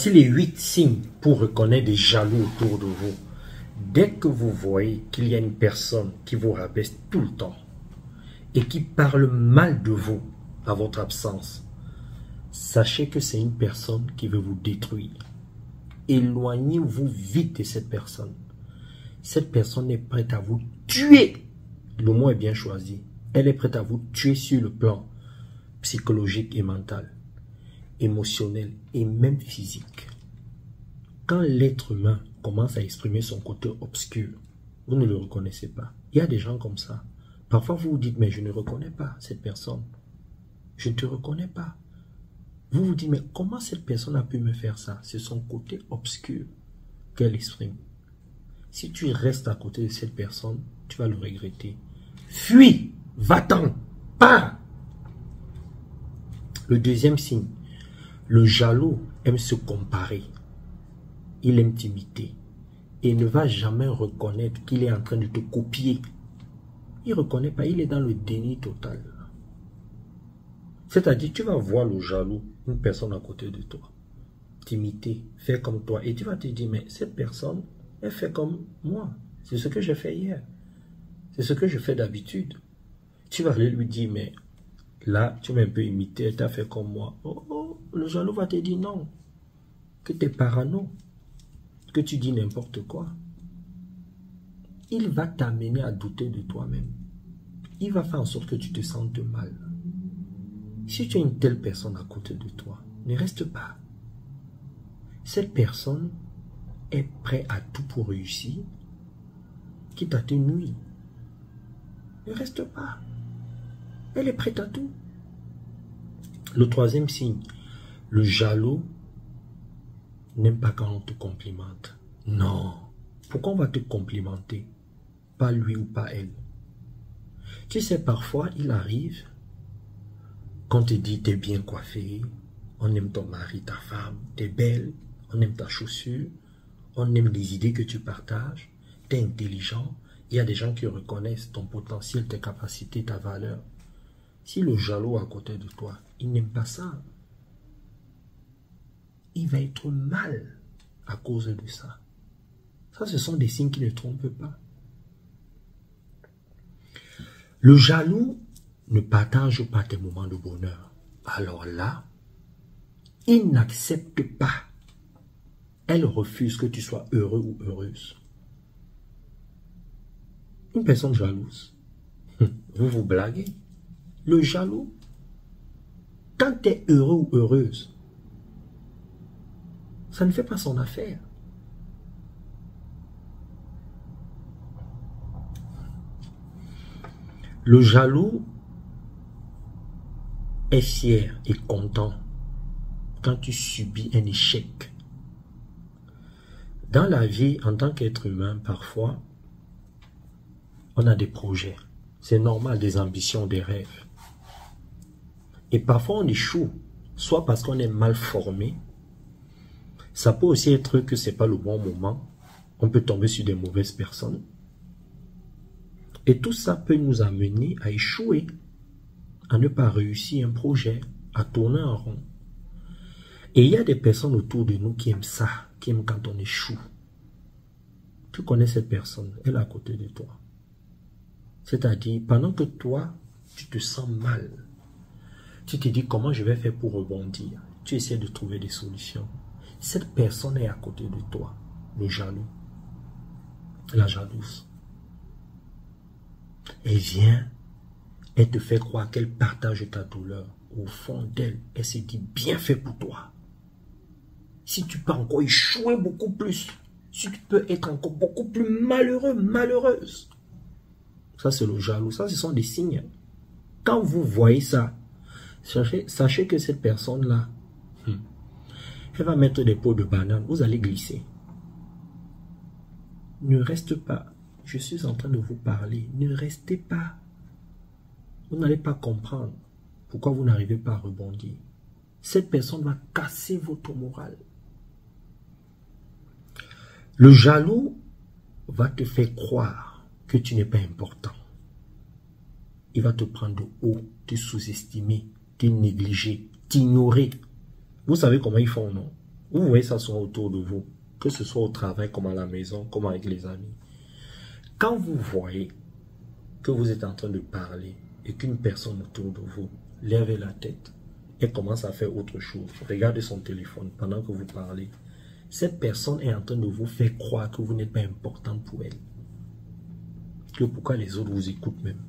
Voici les 8 signes pour reconnaître des jaloux autour de vous. Dès que vous voyez qu'il y a une personne qui vous rabaisse tout le temps et qui parle mal de vous à votre absence, sachez que c'est une personne qui veut vous détruire. Éloignez-vous vite de cette personne. Cette personne est prête à vous tuer. Le mot est bien choisi. Elle est prête à vous tuer sur le plan psychologique et mental, émotionnel et même physique. Quand l'être humain commence à exprimer son côté obscur, vous ne le reconnaissez pas. Il y a des gens comme ça. Parfois vous vous dites, mais je ne reconnais pas cette personne. Je ne te reconnais pas. Vous vous dites, mais comment cette personne a pu me faire ça? C'est son côté obscur qu'elle exprime. Si tu restes à côté de cette personne, tu vas le regretter. Fuis, va-t'en, pars. Le deuxième signe, le jaloux aime se comparer. Il aime t'imiter et ne va jamais reconnaître qu'il est en train de te copier. Il ne reconnaît pas, il est dans le déni total. C'est-à-dire, tu vas voir le jaloux, une personne à côté de toi, t'imiter, faire comme toi. Et tu vas te dire, mais cette personne, elle fait comme moi. C'est ce que j'ai fait hier. C'est ce que je fais d'habitude. Tu vas aller lui dire, mais là, tu m'as un peu imité, elle t'a fait comme moi. Oh, le jaloux va te dire non. Que tu es parano. Que tu dis n'importe quoi. Il va t'amener à douter de toi-même. Il va faire en sorte que tu te sentes mal. Si tu as une telle personne à côté de toi, ne reste pas. Cette personne est prête à tout pour réussir, quitte à te nuire. Ne reste pas. Elle est prête à tout. Le troisième signe, le jaloux n'aime pas quand on te complimente. Non. Pourquoi on va te complimenter? Pas lui ou pas elle. Tu sais, parfois, il arrive qu'on te dit, t'es bien coiffé, on aime ton mari, ta femme, t'es belle, on aime ta chaussure, on aime les idées que tu partages, t'es intelligent. Il y a des gens qui reconnaissent ton potentiel, tes capacités, ta valeur. Si le jaloux à côté de toi, il n'aime pas ça, il va être mal à cause de ça. Ça, ce sont des signes qui ne trompent pas. Le jaloux ne partage pas tes moments de bonheur. Alors là, il n'accepte pas. Elle refuse que tu sois heureux ou heureuse. Une personne jalouse, vous vous blaguez. Le jaloux, quand tu es heureux ou heureuse, ça ne fait pas son affaire. Le jaloux est fier et content quand tu subis un échec. Dans la vie, en tant qu'être humain, parfois, on a des projets. C'est normal, des ambitions, des rêves. Et parfois, on échoue, soit parce qu'on est mal formé. Ça peut aussi être que ce n'est pas le bon moment. On peut tomber sur des mauvaises personnes. Et tout ça peut nous amener à échouer, à ne pas réussir un projet, à tourner en rond. Et il y a des personnes autour de nous qui aiment ça, qui aiment quand on échoue. Tu connais cette personne, elle est à côté de toi. C'est-à-dire, pendant que toi, tu te sens mal, tu te dis comment je vais faire pour rebondir. Tu essaies de trouver des solutions. Cette personne est à côté de toi, le jaloux, la jalouse. Elle vient, elle te fait croire qu'elle partage ta douleur. Au fond d'elle, elle se dit bien fait pour toi. Si tu peux encore échouer beaucoup plus, si tu peux être encore beaucoup plus malheureux, malheureuse. Ça c'est le jaloux, ça ce sont des signes. Quand vous voyez ça, sachez que cette personne-là, elle va mettre des pots de banane, vous allez glisser. Ne reste pas. Je suis en train de vous parler. Ne restez pas. Vous n'allez pas comprendre pourquoi vous n'arrivez pas à rebondir. Cette personne va casser votre morale. Le jaloux va te faire croire que tu n'es pas important. Il va te prendre de haut, te sous-estimer, te négliger, t'ignorer. Vous savez comment ils font, non? Vous voyez ça souvent autour de vous, que ce soit au travail, comme à la maison, comme avec les amis. Quand vous voyez que vous êtes en train de parler et qu'une personne autour de vous lève la tête et commence à faire autre chose, regardez son téléphone pendant que vous parlez, cette personne est en train de vous faire croire que vous n'êtes pas important pour elle. Que pourquoi les autres vous écoutent même.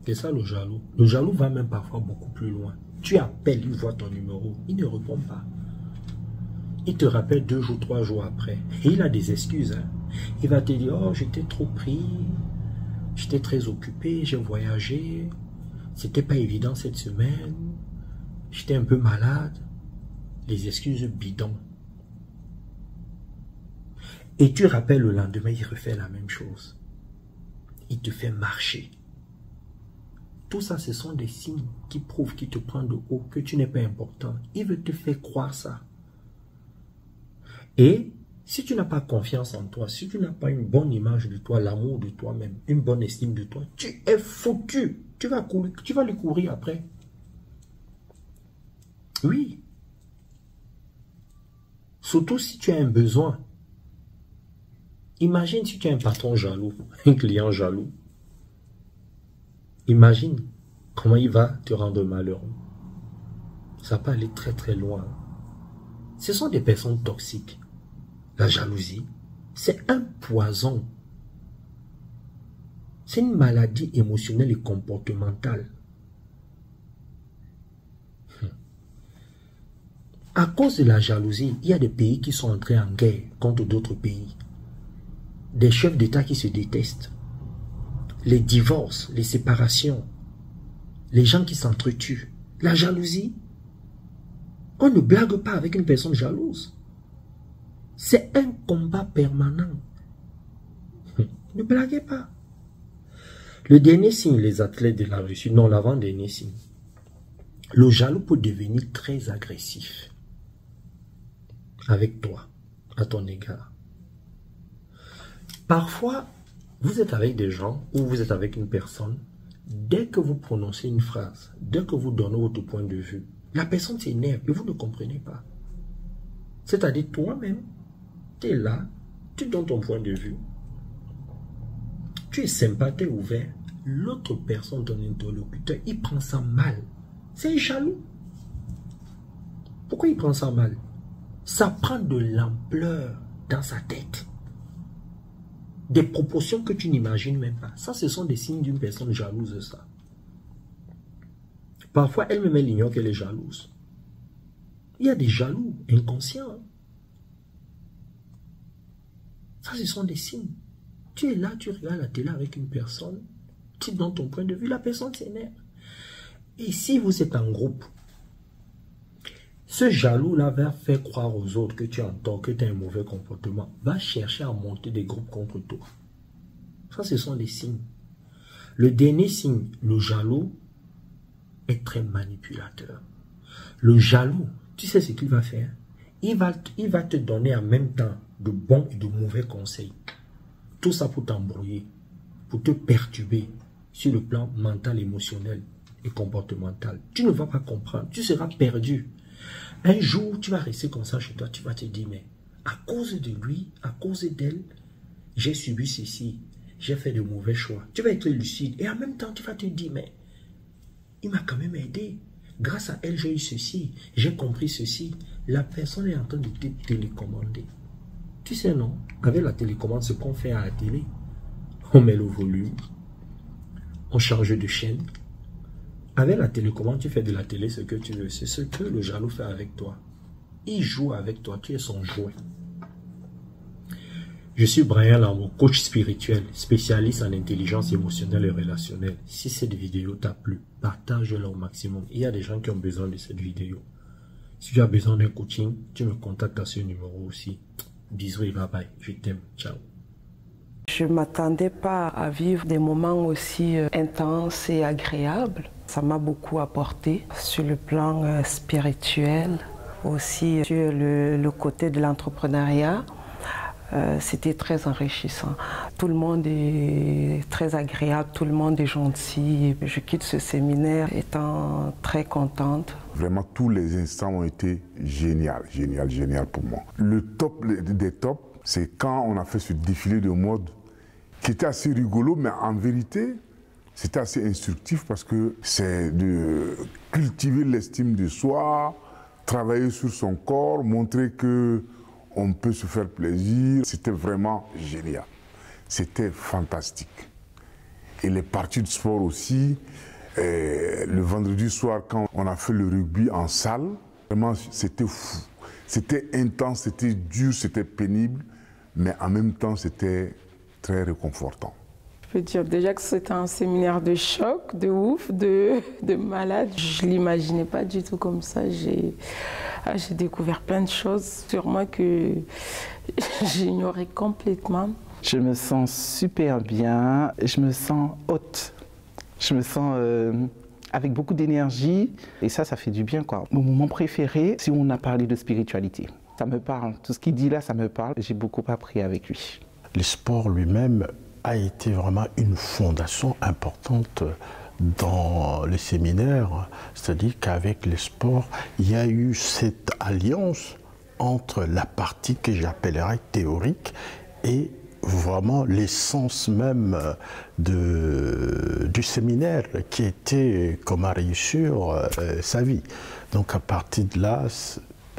C'est ça le jaloux. Le jaloux va même parfois beaucoup plus loin. Tu appelles, il voit ton numéro, il ne répond pas. Il te rappelle 2 jours, 3 jours après. Et il a des excuses. Hein. Il va te dire, oh, j'étais trop pris, j'étais très occupé, j'ai voyagé, c'était pas évident cette semaine, j'étais un peu malade. Les excuses bidons. Et tu rappelles le lendemain, il refait la même chose. Il te fait marcher. Tout ça, ce sont des signes qui prouvent qu'il te prend de haut, que tu n'es pas important. Il veut te faire croire ça. Et si tu n'as pas confiance en toi, si tu n'as pas une bonne image de toi, l'amour de toi-même, une bonne estime de toi, tu es foutu. Tu vas lui courir après. Oui. Surtout si tu as un besoin. Imagine si tu as un patron jaloux, un client jaloux. Imagine comment il va te rendre malheureux. Ça peut aller très très loin. Ce sont des personnes toxiques. La jalousie, c'est un poison. C'est une maladie émotionnelle et comportementale. À cause de la jalousie, il y a des pays qui sont entrés en guerre contre d'autres pays. Des chefs d'État qui se détestent. Les divorces, les séparations, les gens qui s'entretuent. La jalousie, on ne blague pas avec une personne jalouse. C'est un combat permanent. Ne blaguez pas. Le dernier signe, les athlètes de la Russie, non, l'avant-dernier signe. Le jaloux peut devenir très agressif avec toi, à ton égard. Parfois, vous êtes avec des gens ou vous êtes avec une personne, dès que vous prononcez une phrase, dès que vous donnez votre point de vue, la personne s'énerve et vous ne comprenez pas. C'est-à-dire toi-même, tu es là, tu donnes ton point de vue, tu es sympa, tu es ouvert, l'autre personne, ton interlocuteur, il prend ça mal. C'est jaloux. Pourquoi il prend ça mal? Ça prend de l'ampleur dans sa tête. Des proportions que tu n'imagines même pas. Ça, ce sont des signes d'une personne jalouse, ça. Parfois, elle-même, elle ignore qu'elle est jalouse. Il y a des jaloux inconscients. Ça, ce sont des signes. Tu es là, tu regardes la télé avec une personne, tu donnes ton point de vue, la personne s'énerve. Et si vous êtes en groupe, ce jaloux-là va faire croire aux autres que tu as tort, que tu as un mauvais comportement, va chercher à monter des groupes contre toi. Ça, ce sont des signes. Le dernier signe, le jaloux, est très manipulateur. Le jaloux, tu sais ce qu'il va faire? Il va te donner en même temps de bons et de mauvais conseils. Tout ça pour t'embrouiller, pour te perturber sur le plan mental, émotionnel et comportemental. Tu ne vas pas comprendre, tu seras perdu. Un jour, tu vas rester comme ça chez toi, tu vas te dire, mais à cause de lui, à cause d'elle, j'ai subi ceci, j'ai fait de mauvais choix. Tu vas être lucide et en même temps, tu vas te dire, mais il m'a quand même aidé. Grâce à elle, j'ai eu ceci, j'ai compris ceci. La personne est en train de te télécommander. Tu sais, non? Avec la télécommande, ce qu'on fait à la télé, on met le volume, on change de chaîne. Avec la télécommande, tu fais de la télé ce que tu veux. C'est ce que le jaloux fait avec toi. Il joue avec toi, tu es son jouet. Je suis Brian Lambo, coach spirituel, spécialiste en intelligence émotionnelle et relationnelle. Si cette vidéo t'a plu, partage-la au maximum. Il y a des gens qui ont besoin de cette vidéo. Si tu as besoin d'un coaching, tu me contactes à ce numéro aussi. Bisous et bye bye. Je t'aime. Ciao. Je ne m'attendais pas à vivre des moments aussi intenses et agréables. Ça m'a beaucoup apporté sur le plan spirituel, aussi sur le côté de l'entrepreneuriat. C'était très enrichissant. Tout le monde est très agréable, tout le monde est gentil. Je quitte ce séminaire étant très contente. Vraiment, tous les instants ont été génial pour moi. Le top des tops, c'est quand on a fait ce défilé de mode qui était assez rigolo, mais en vérité, c'était assez instructif parce que c'est de cultiver l'estime de soi, travailler sur son corps, montrer que on peut se faire plaisir. C'était vraiment génial. C'était fantastique. Et les parties de sport aussi. Le vendredi soir, quand on a fait le rugby en salle, vraiment, c'était fou. C'était intense, c'était dur, c'était pénible, mais en même temps, c'était très réconfortant. Je peux dire déjà que c'était un séminaire de choc, de ouf, de malade. Je ne l'imaginais pas du tout comme ça. J'ai découvert plein de choses sur moi que j'ignorais complètement. Je me sens super bien, je me sens haute. Je me sens avec beaucoup d'énergie et ça fait du bien, quoi. Mon moment préféré, si on a parlé de spiritualité. Ça me parle, tout ce qu'il dit là, ça me parle. J'ai beaucoup appris avec lui. Le sport lui-même a été vraiment une fondation importante dans le séminaire. C'est-à-dire qu'avec le sport, il y a eu cette alliance entre la partie que j'appellerais théorique et vraiment l'essence même du séminaire qui était comment réussir sa vie. Donc à partir de là,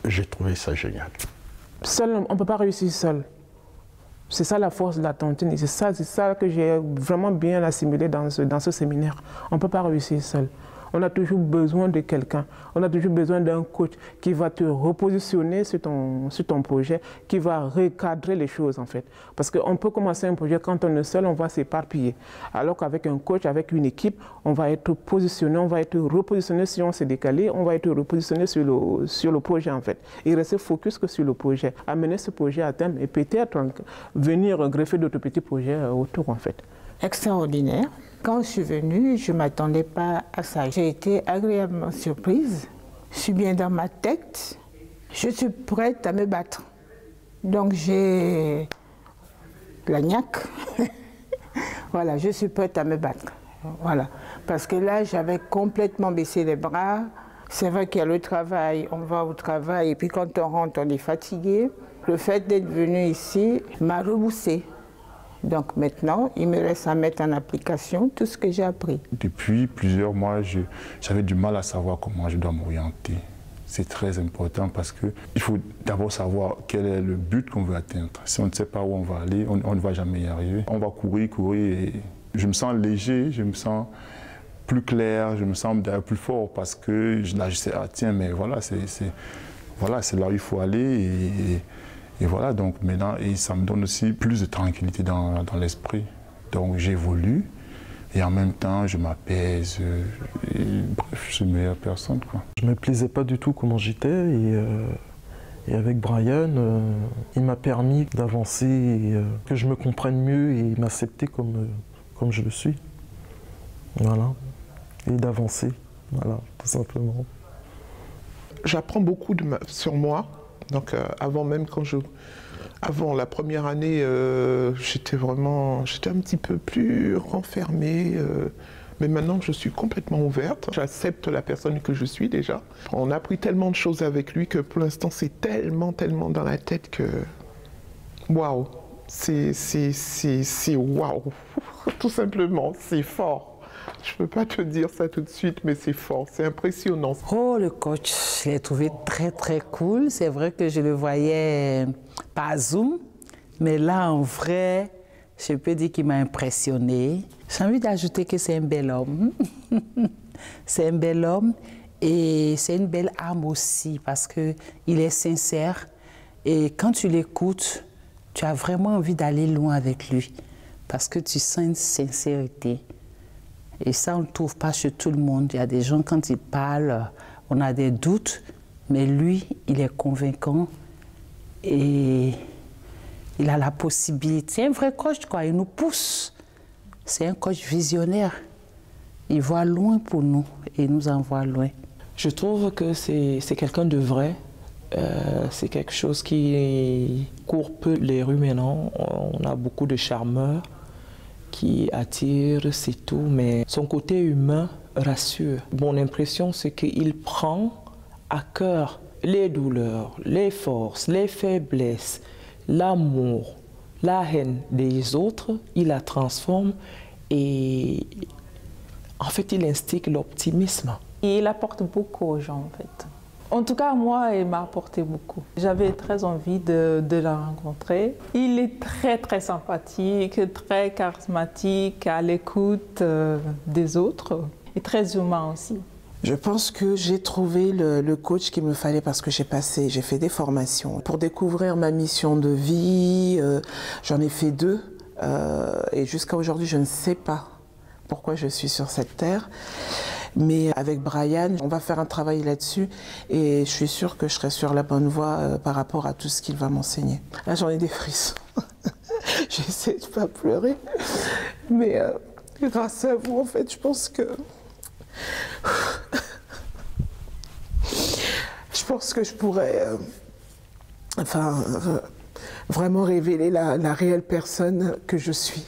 j'ai trouvé ça génial. Seul, on ne peut pas réussir seul. C'est ça la force de la tontine et c'est ça que j'ai vraiment bien assimilé dans ce séminaire. On ne peut pas réussir seul. On a toujours besoin de quelqu'un, on a toujours besoin d'un coach qui va te repositionner sur ton projet, qui va recadrer les choses en fait. Parce qu'on peut commencer un projet, quand on est seul, on va s'éparpiller. Alors qu'avec un coach, avec une équipe, on va être positionné, on va être repositionné si on s'est décalé, on va être repositionné sur le projet en fait. Et rester focus que sur le projet, amener ce projet à terme et peut-être venir greffer d'autres petits projets autour en fait. Extraordinaire. Quand je suis venue, je ne m'attendais pas à ça. J'ai été agréablement surprise. Je suis bien dans ma tête. Je suis prête à me battre. Donc j'ai la niaque. Voilà, je suis prête à me battre. Voilà. Parce que là, j'avais complètement baissé les bras. C'est vrai qu'il y a le travail, on va au travail et puis quand on rentre, on est fatigué. Le fait d'être venu ici m'a reboussée. Donc maintenant, il me reste à mettre en application tout ce que j'ai appris. Depuis plusieurs mois, j'avais du mal à savoir comment je dois m'orienter. C'est très important parce qu'il faut d'abord savoir quel est le but qu'on veut atteindre. Si on ne sait pas où on va aller, on ne va jamais y arriver. On va courir et je me sens léger, je me sens plus clair, je me sens plus fort parce que là je sais, ah tiens, mais voilà, c'est là où il faut aller et voilà, donc maintenant, et ça me donne aussi plus de tranquillité dans l'esprit. Donc j'évolue et en même temps, je m'apaise. Bref, je suis une meilleure personne, quoi. Je ne me plaisais pas du tout comment j'étais et avec Brian, il m'a permis d'avancer, que je me comprenne mieux et m'accepter comme je le suis. Voilà. Et d'avancer, voilà, tout simplement. J'apprends beaucoup sur moi. Donc avant même, avant la première année, j'étais un petit peu plus renfermée. Mais maintenant, je suis complètement ouverte. J'accepte la personne que je suis déjà. On a appris tellement de choses avec lui que pour l'instant, c'est tellement dans la tête que... Waouh! C'est waouh! Tout simplement, c'est fort. Je ne peux pas te dire ça tout de suite, mais c'est fort, c'est impressionnant. Oh, le coach, je l'ai trouvé très, très cool. C'est vrai que je le voyais par Zoom, mais là, en vrai, je peux dire qu'il m'a impressionné. J'ai envie d'ajouter que c'est un bel homme. C'est un bel homme et c'est une belle âme aussi parce qu'il est sincère. Et quand tu l'écoutes, tu as vraiment envie d'aller loin avec lui parce que tu sens une sincérité. Et ça, on ne le trouve pas chez tout le monde. Il y a des gens, quand ils parlent, on a des doutes, mais lui, il est convaincant et il a la possibilité. C'est un vrai coach, quoi. Il nous pousse. C'est un coach visionnaire. Il voit loin pour nous et il nous envoie loin. Je trouve que c'est quelqu'un de vrai, C'est quelque chose qui court peu les rues maintenant. On a beaucoup de charmeurs qui attirent, c'est tout, mais son côté humain rassure. Mon impression, c'est qu'il prend à cœur les douleurs, les forces, les faiblesses, l'amour, la haine des autres, il la transforme et en fait, il instigue l'optimisme. Il apporte beaucoup aux gens, en fait. En tout cas, moi, il m'a apporté beaucoup. J'avais très envie de la rencontrer. Il est très, très sympathique, très charismatique, à l'écoute des autres et très humain aussi. Je pense que j'ai trouvé le coach qu'il me fallait parce que j'ai fait des formations pour découvrir ma mission de vie. J'en ai fait 2 et jusqu'à aujourd'hui, je ne sais pas pourquoi je suis sur cette terre. Mais avec Brian, on va faire un travail là-dessus et je suis sûre que je serai sur la bonne voie par rapport à tout ce qu'il va m'enseigner. Là, j'en ai des frissons. J'essaie de ne pas pleurer. Mais grâce à vous, en fait, je pense que... je pense que je pourrais vraiment révéler la réelle personne que je suis.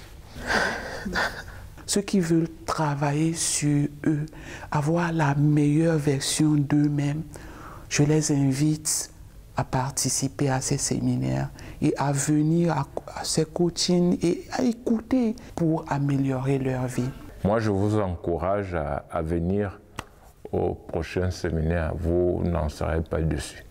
Ceux qui veulent travailler sur eux, avoir la meilleure version d'eux-mêmes, je les invite à participer à ces séminaires et à venir à ces coachings et à écouter pour améliorer leur vie. Moi, je vous encourage à venir au prochain séminaire. Vous n'en serez pas déçus.